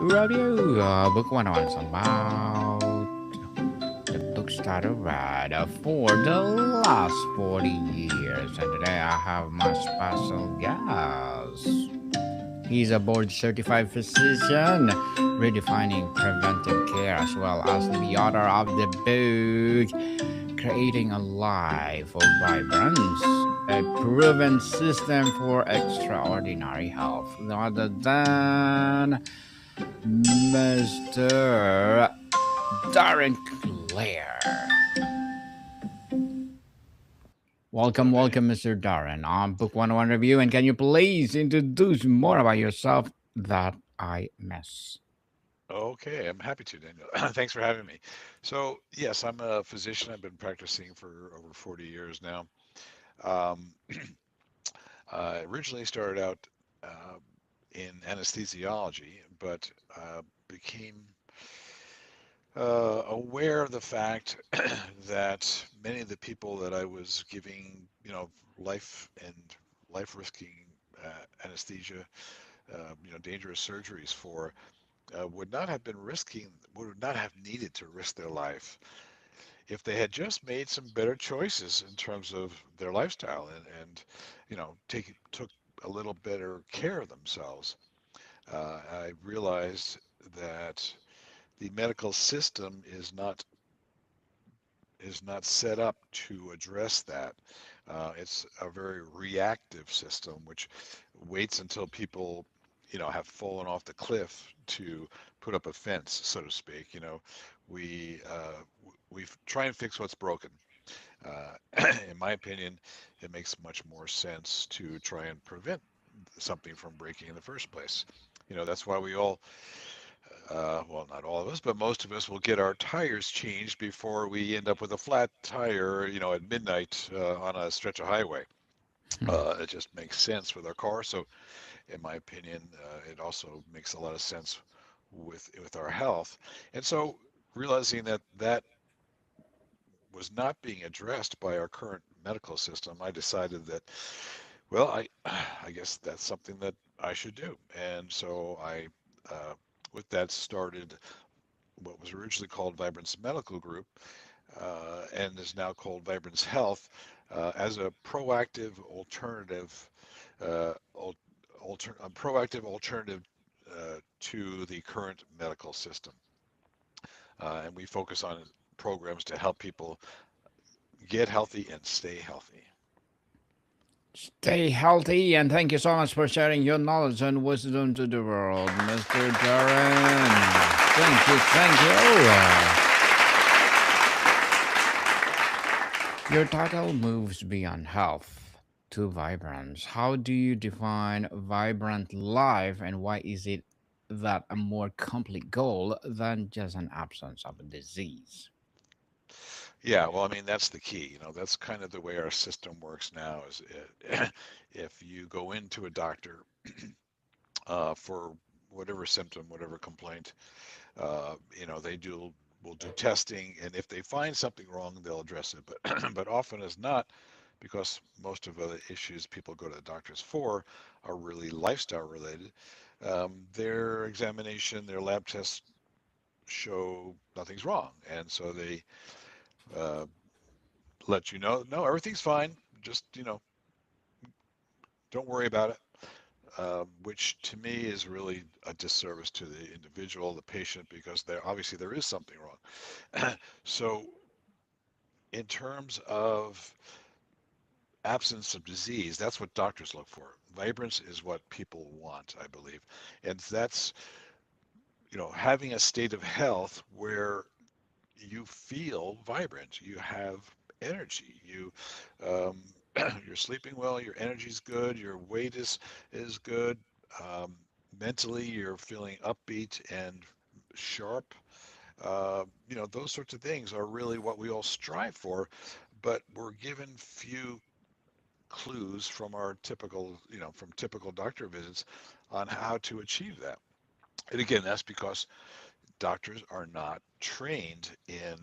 Review Book 101 is about the books that I read for the last 40 years. And today I have my special guest. He's a board certified physician, redefining preventive care, as well as the author of the book, Creating a Life of Vibrance, a proven system for extraordinary health, rather than Mr. Darren Clair. Hello, Benny. Welcome, Mr. Darren, on Book 101 Review. And can you please introduce more about yourself that I miss? Okay, I'm happy to, Daniel. Thanks for having me. So, yes, I'm a physician. I've been practicing for over 40 years now. Um, I originally started out uh, in anesthesiology, but became aware of the fact that many of the people that I was giving, life and life-risking anesthesia, dangerous surgeries for, would not have needed to risk their life if they had just made some better choices in terms of their lifestyle and took a little better care of themselves. I realized that the medical system is not set up to address that. It's a very reactive system, which waits until people, have fallen off the cliff to put up a fence, so to speak. We try and fix what's broken. In my opinion, it makes much more sense to try and prevent something from breaking in the first place. That's why we all well, not all of us, but most of us will get our tires changed before we end up with a flat tire, at midnight on a stretch of highway. It just makes sense with our car. So, in my opinion, it also makes a lot of sense with our health. And so, realizing that that was not being addressed by our current medical system, I decided that, well, I guess that's something that I should do. And so uh, with that, started what was originally called Vibrance Medical Group and is now called Vibrance Health as a proactive alternative, uh, a proactive alternative to the current medical system. And we focus on programs to help people get healthy and stay healthy. Stay healthy and thank you so much for sharing your knowledge and wisdom to the world, Mr. Darren. Thank you, thank you. Your title moves beyond health to vibrance. How do you define vibrant life and why is it that a more complete goal than just an absence of a disease? Yeah, well, I mean, that's the key. That's kind of the way our system works now is if you go into a doctor for whatever symptom, whatever complaint, they will do testing, and if they find something wrong, they'll address it. But but often as not, because most of the issues people go to the doctors for are really lifestyle related. Their examination, their lab tests show nothing's wrong, and so they uh, let you know, no, everything's fine. Just don't worry about it. Which to me is really a disservice to the individual, the patient, because there is something wrong. So in terms of absence of disease, that's what doctors look for. Vibrance is what people want, I believe. And that's, having a state of health where you feel vibrant, you have energy, um, you're sleeping well, your energy's good, your weight is good. Um, Mentally, you're feeling upbeat and sharp. Those sorts of things are really what we all strive for, but we're given few clues from our typical, from typical doctor visits on how to achieve that. And again, that's because doctors are not trained in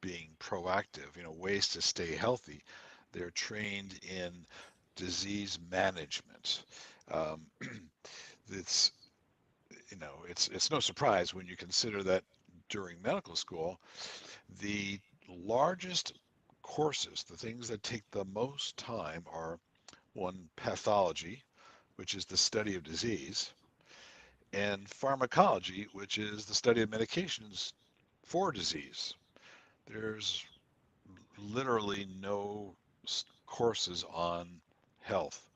being proactive, ways to stay healthy. They're trained in disease management. Um, it's, it's no surprise when you consider that during medical school, the largest courses, the things that take the most time are one, pathology, which is the study of disease, and pharmacology, which is the study of medications for disease. There's literally no courses on health.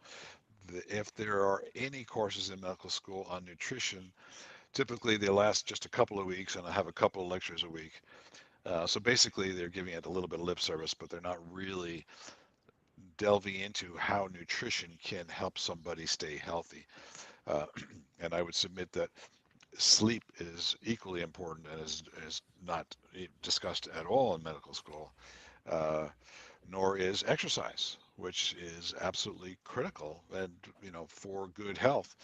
If there are any courses in medical school on nutrition, typically they last just a couple of weeks and I have a couple of lectures a week. So basically, they're giving it a little bit of lip service, but they're not really delving into how nutrition can help somebody stay healthy. Uh, and I would submit that sleep is equally important and is not discussed at all in medical school, uh, nor is exercise, which is absolutely critical and for good health,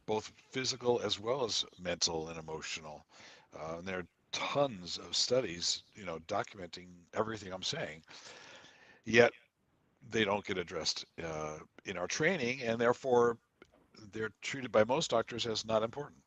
both physical as well as mental and emotional. And there are tons of studies, documenting everything I'm saying. Yet they don't get addressed in our training, and therefore they're treated by most doctors as not important.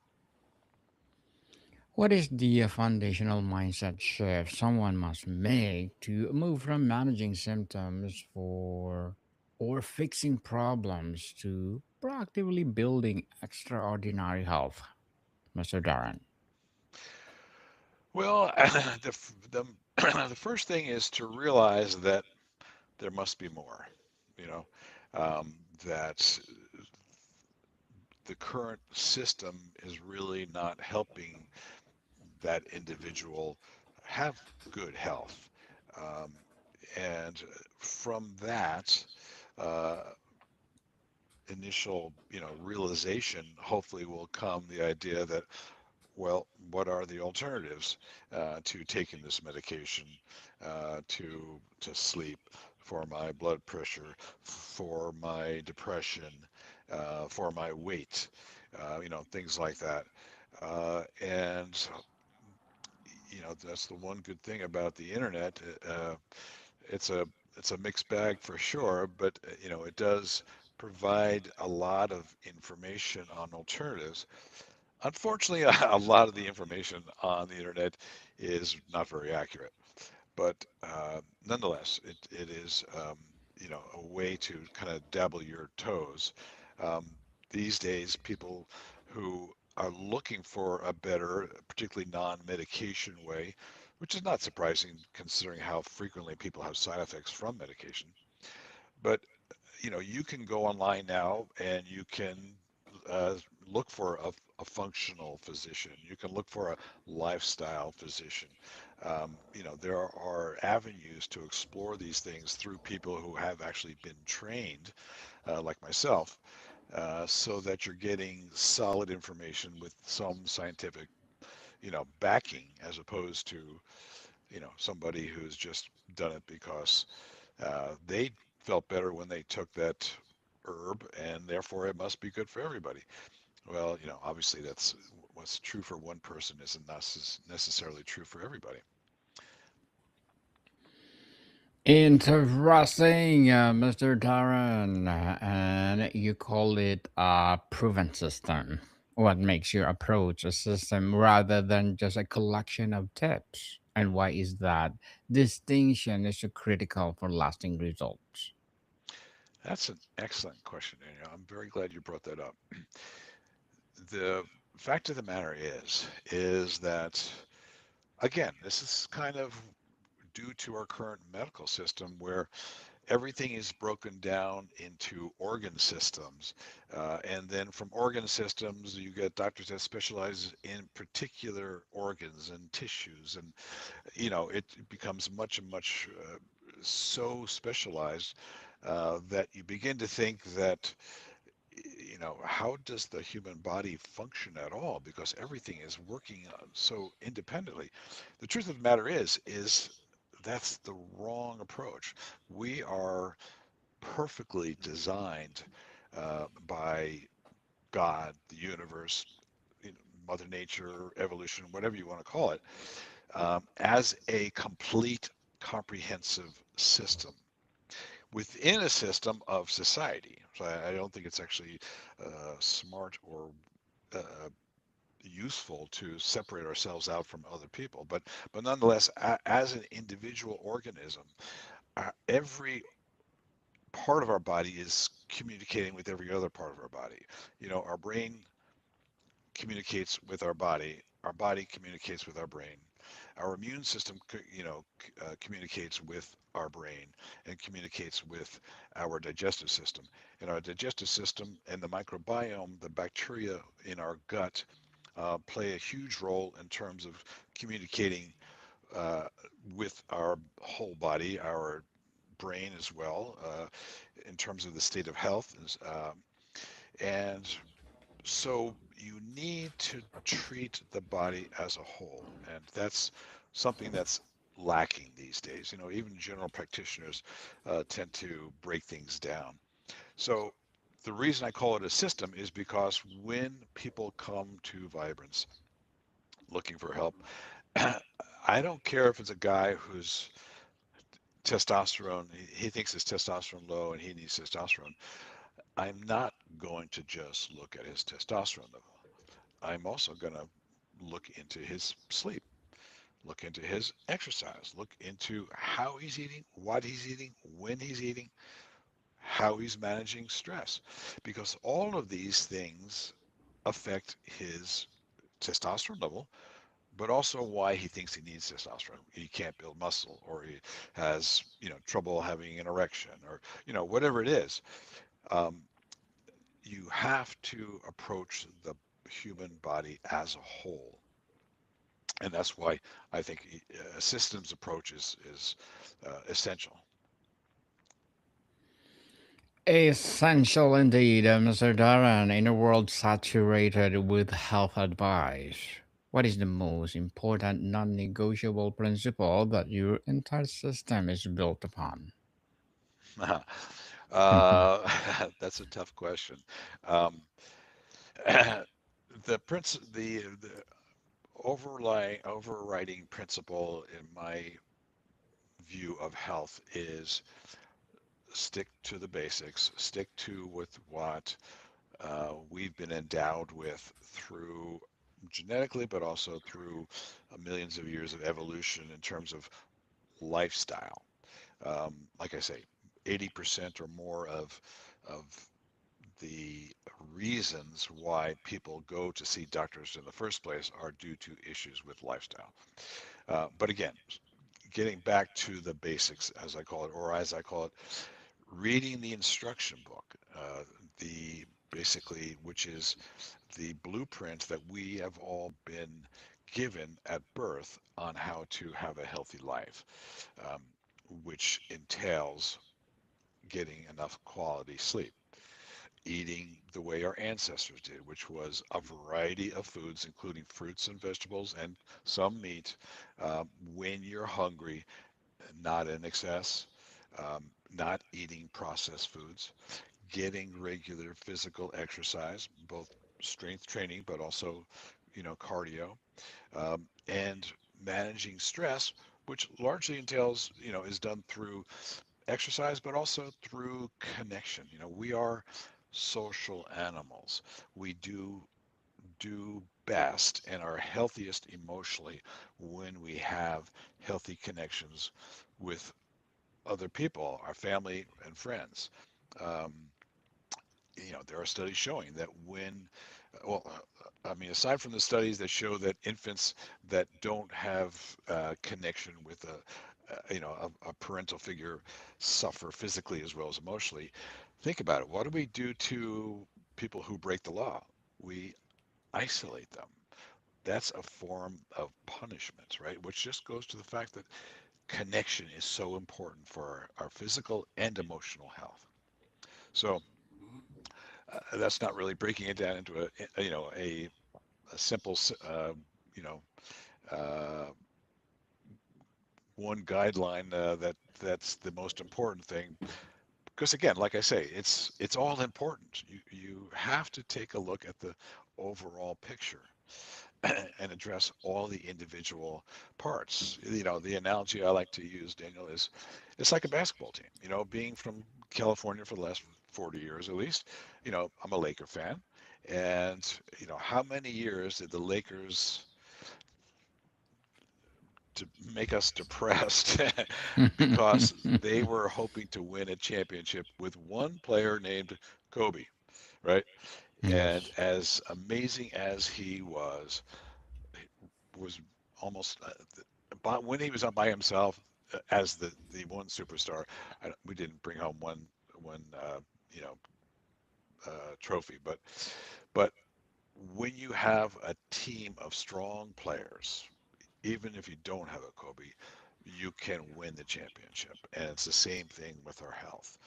What is the foundational mindset shift someone must make to move from managing symptoms for or fixing problems to proactively building extraordinary health, Mr. Darren? Well, the, the first thing is to realize that there must be more, you know, that the current system is really not helping that individual have good health. Um, and from that uh, initial, realization, hopefully will come the idea that, well, what are the alternatives to taking this medication, to sleep, for my blood pressure, for my depression, for my weight, things like that. And that's the one good thing about the internet. It's a it's a mixed bag for sure, but it does provide a lot of information on alternatives. Unfortunately, a lot of the information on the internet is not very accurate, but nonetheless, it is a way to kind of dabble your toes. Um, these days, people who are looking for a better, particularly non-medication way, which is not surprising considering how frequently people have side effects from medication. But you can go online now and you can uh, look for a functional physician. You can look for a lifestyle physician. There are avenues to explore these things through people who have actually been trained, like myself, so that you're getting solid information with some scientific, backing, as opposed to, somebody who's just done it because they felt better when they took that herb, and therefore it must be good for everybody. Well, obviously that's what's true for one person isn't necessarily true for everybody. Interesting, Mr. Darren. And you call it a proven system. What makes your approach a system rather than just a collection of tips? And why is that distinction is so critical for lasting results? That's an excellent question, Daniel. I'm very glad you brought that up. The fact of the matter is that, again, this is kind of due to our current medical system where everything is broken down into organ systems. And then from organ systems, you get doctors that specialize in particular organs and tissues. And, it becomes much, much so specialized that you begin to think that, how does the human body function at all? Because everything is working so independently. The truth of the matter is that's the wrong approach. We are perfectly designed by God, the universe, Mother Nature, evolution, whatever you want to call it, as a complete, comprehensive system within a system of society. So I don't think it's actually smart or uh, useful to separate ourselves out from other people. But nonetheless, as an individual organism, every part of our body is communicating with every other part of our body. Our brain communicates with our body communicates with our brain. Our immune system, communicates with our brain and communicates with our digestive system. And our digestive system and the microbiome, the bacteria in our gut, play a huge role in terms of communicating uh, with our whole body, our brain as well, in terms of the state of health. And so you need to treat the body as a whole, and that's something that's lacking these days. Even general practitioners tend to break things down. So the reason I call it a system is because when people come to Vibrance looking for help, I don't care if it's a guy whose testosterone, he thinks his testosterone low and he needs testosterone. I'm not going to just look at his testosterone level. I'm also going to look into his sleep, look into his exercise, look into how he's eating, what he's eating, when he's eating, how he's managing stress. Because all of these things affect his testosterone level, but also why he thinks he needs testosterone. He can't build muscle, or he has, trouble having an erection, or, whatever it is. Um, you have to approach the human body as a whole, and that's why I think a systems approach is essential. Essential indeed, Mr. Darren, in a world saturated with health advice. What is the most important non negotiable principle that your entire system is built upon? That's a tough question. Um, the overriding principle in my view of health is stick to the basics, stick to with what we've been endowed with through genetically, but also through millions of years of evolution in terms of lifestyle. Like I say, 80% or more of the reasons why people go to see doctors in the first place are due to issues with lifestyle. But again, getting back to the basics, as I call it, or as I call it, reading the instruction book, the basically, which is the blueprint that we have all been given at birth on how to have a healthy life, um, which entails getting enough quality sleep, eating the way our ancestors did, which was a variety of foods, including fruits and vegetables and some meat, when you're hungry, not in excess, not eating processed foods, getting regular physical exercise, both strength training, but also, cardio, and managing stress, which largely entails, is done through exercise, but also through connection. We are social animals. We do best and are healthiest emotionally when we have healthy connections with other people, our family and friends. Um, there are studies showing that well, I mean, aside from the studies that show that infants that don't have connection with a parental figure suffer physically as well as emotionally. Think about it. What do we do to people who break the law? We isolate them. That's a form of punishment, right? Which just goes to the fact that connection is so important for our physical and emotional health. So that's not really breaking it down into a simple, you know, uh, one guideline that's the most important thing. Because again, like I say, it's all important. You have to take a look at the overall picture and address all the individual parts. The analogy I like to use, Daniel, is it's like a basketball team. Being from California for the last 40 years at least, I'm a Laker fan. And how many years did the Lakers to make us depressed because they were hoping to win a championship with one player named Kobe, right? And Yes. as amazing as he was almost but when he was up by himself as the one superstar. We didn't bring home one you know trophy, but when you have a team of strong players, even if you don't have a Kobe, you can win the championship. And it's the same thing with our health.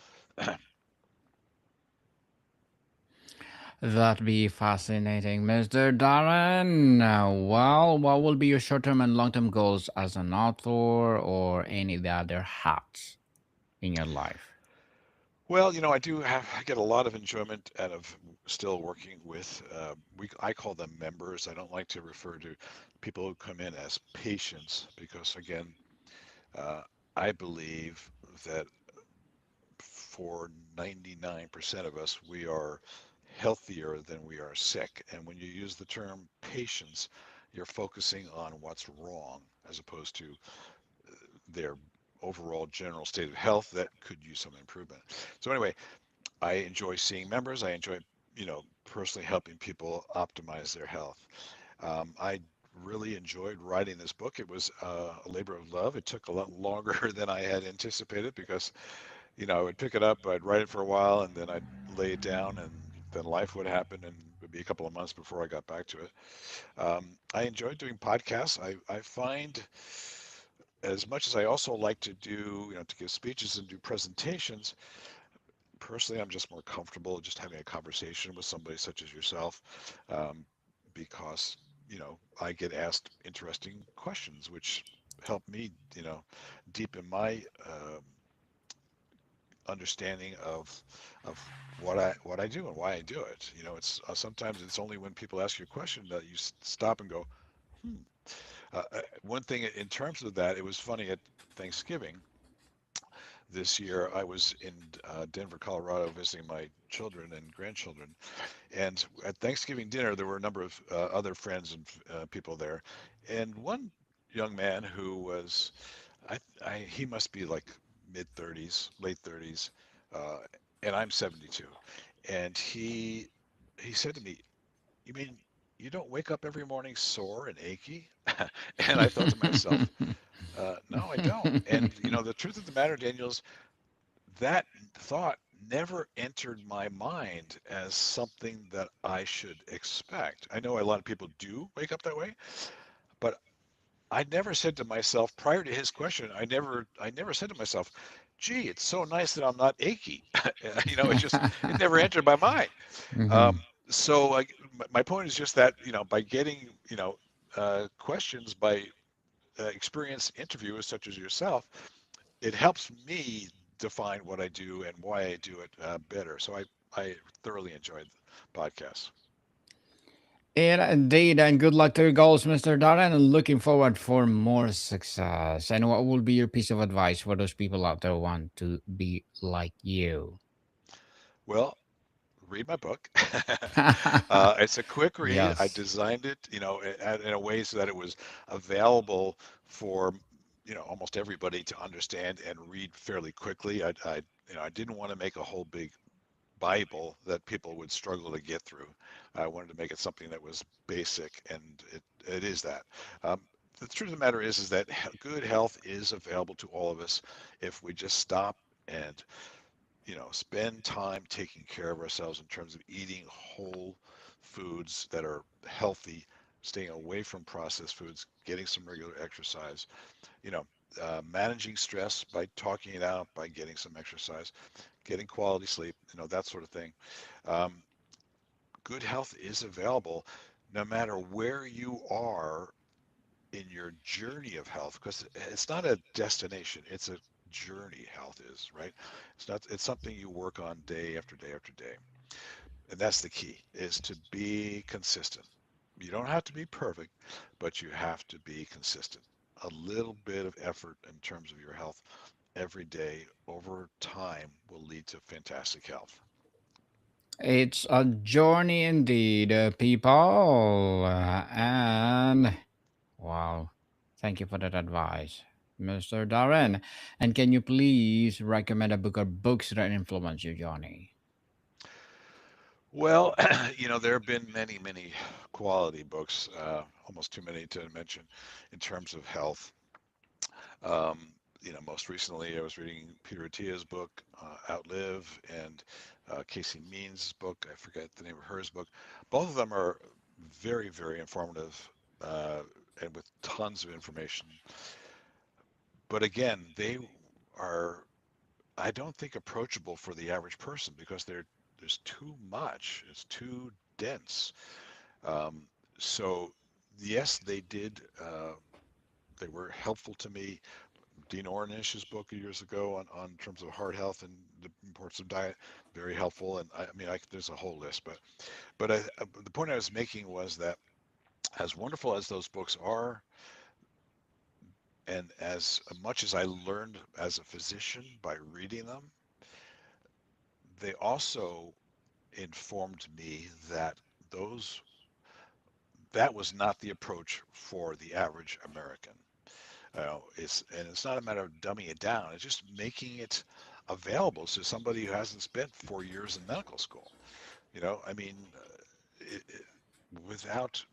That'd be fascinating, Mr. Darren. Well, what will be your short term and long term goals as an author or any of the other hats in your life? Well, I get a lot of enjoyment out of still working with, I call them members. I don't like to refer to people who come in as patients because, again, uh, I believe that for 99% of us, we are healthier than we are sick. And when you use the term patience, you're focusing on what's wrong as opposed to their overall general state of health that could use some improvement. So anyway, I enjoy seeing members. I enjoy, personally helping people optimize their health. I really enjoyed writing this book. It was a labor of love. It took a lot longer than I had anticipated because, I would pick it up, I'd write it for a while, and then I'd lay it down, and then life would happen, and it would be a couple of months before I got back to it. I enjoy doing podcasts. I find as much as I also like to do, to give speeches and do presentations, personally, I'm just more comfortable just having a conversation with somebody such as yourself, um, because I get asked interesting questions, which help me, deepen my understanding of what I do and why I do it. It's sometimes it's only when people ask you a question that you stop and go, hmm. One thing in terms of that, it was funny at Thanksgiving this year. I was in Denver, Colorado, visiting my children and grandchildren. And at Thanksgiving dinner, there were a number of other friends and people there. And one young man who was, he must be like mid 30s, late 30s, uh, and I'm 72. And he said to me, "You mean you don't wake up every morning sore and achy?" And I thought to myself, "No, I don't." And the truth of the matter, Daniel, is that thought never entered my mind as something that I should expect. I know a lot of people do wake up that way, but I never said to myself prior to his question, I never said to myself, gee, it's so nice that I'm not achy. It never entered my mind. Mhm. Um, so my point is just that, by getting, questions by experienced interviewers such as yourself, it helps me define what I do and why I do it better. So I thoroughly enjoyed the podcast. Yeah, indeed, and good luck to your goals, Mr. Darren, and looking forward for more success. And what will be your piece of advice for those people out there who want to be like you? Well, read my book. It's a quick read. I Yes. designed it, in a way so that it was available for, almost everybody to understand and read fairly quickly. I didn't want to make a whole big Bible that people would struggle to get through. I wanted to make it something that was basic, and it is that. Um, the truth of the matter is that good health is available to all of us if we just stop and spend time taking care of ourselves in terms of eating whole foods that are healthy, staying away from processed foods, getting some regular exercise, you know, managing stress by talking it out, by getting some exercise, getting quality sleep, that sort of thing. Um, Good health is available no matter where you are in your journey of health, because it's not a destination, it's a journey. Health is, right? It's something you work on day after day after day. And that's the key, is to be consistent. You don't have to be perfect, but you have to be consistent. A little bit of effort in terms of your health every day over time will lead to fantastic health. It's a journey indeed, people. And wow, thank you for that advice, Mr. Darren. And can you please recommend a book or books that influence your journey? Well, there have been many, many quality books, almost too many to mention in terms of health. Um, most recently I was reading Peter Attia's book, Outlive, and Casey Means' book. I forget the name of hers book. Both of them are very, very informative uh, and with tons of information. But again, they are, I don't think, approachable for the average person because there's too much. It's too dense. Um, so yes, they did. They were helpful to me. Dean Ornish's book years ago on terms of heart health and the importance of diet, very helpful. And I mean, there's a whole list, but the point I was making was that as wonderful as those books are, and as much as I learned as a physician by reading them, they also informed me that those that was not the approach for the average American. It's not a matter of dumbing it down. It's just making it available to somebody who hasn't spent 4 years in medical school. I mean, without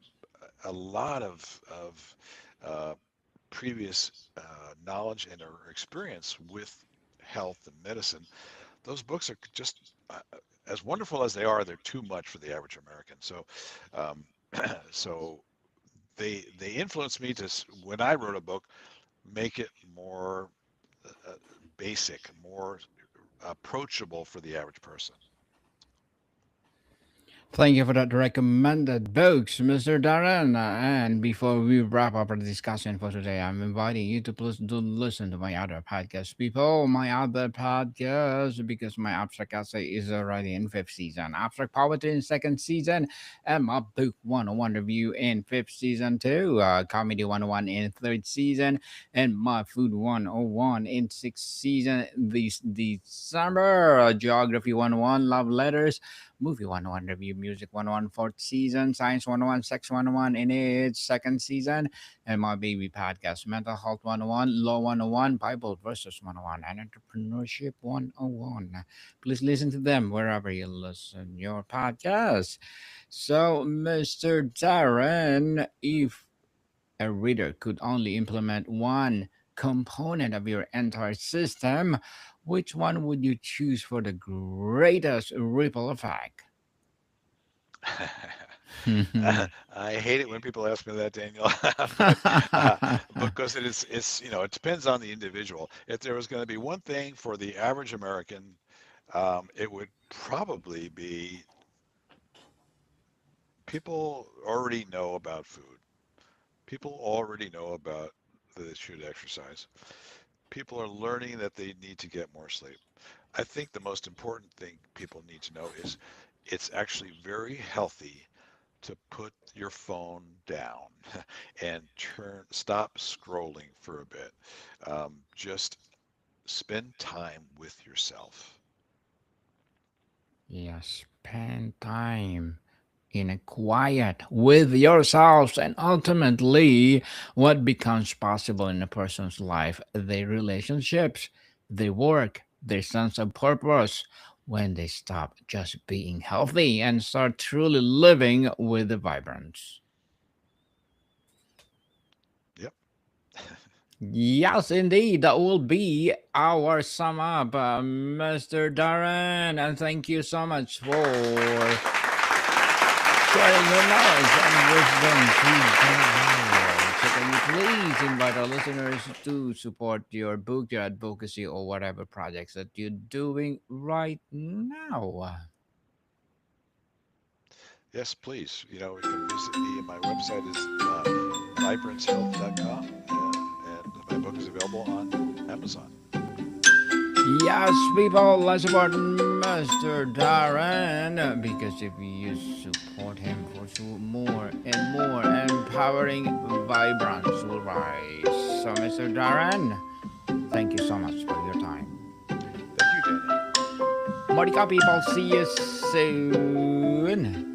a lot of uh, previous knowledge and or experience with health and medicine, those books are just as wonderful as they are. They're too much for the average American. Um, so they influenced me to when I wrote a book, make it more uh, basic, more approachable for the average person. Thank you for that recommended books, Mr. Darren. And before we wrap up our discussion for today, I'm inviting you to please do listen to my other podcast, people. My other podcast, because my Abstract Essay is already in fifth season, Abstract Poetry in second season, and my Book 101 review in fifth season too, Comedy 101 in third season, and my Food 101 in sixth season. This December, Geography 101, Love Letters, Movie 101 Review, Music 101 fourth season, Science 101, Sex 101 in its second season, and my baby podcast, Mental Health 101, Law 101, Bible Verses 101, and Entrepreneurship 101. Please listen to them wherever you listen your podcast. So, Mr. Darren, if a reader could only implement one component of your entire system, which one would you choose for the greatest ripple effect? I hate it when people ask me that, Daniel, but because it depends on the individual. If there was going to be one thing for the average American, it would probably be people already know about food. People already know about that they should exercise. People are learning that they need to get more sleep. I think the most important thing people need to know is it's actually very healthy to put your phone down and stop scrolling for a bit. Just spend time with yourself. Yeah, spend time in a quiet with yourselves, and ultimately what becomes possible in a person's life, their relationships, their work, their sense of purpose, when they stop just being healthy and start truly living with the vibrance. Yep. Yes, indeed. That will be our sum up, Mr. Darren. And thank you so much for sharing your knowledge and wisdom to the world. So can you please invite our listeners to support your book, your advocacy, or whatever projects that you're doing right now? Yes, please. You can visit me. My website is vibrancehealth.com, and my book is available on Amazon. Yes, people, let's support Mr. Darren because if you support him for more and more, empowering vibrance will rise. So, Mr. Darren, thank you so much for your time. Thank you, Daniel. Marika, people, see you soon.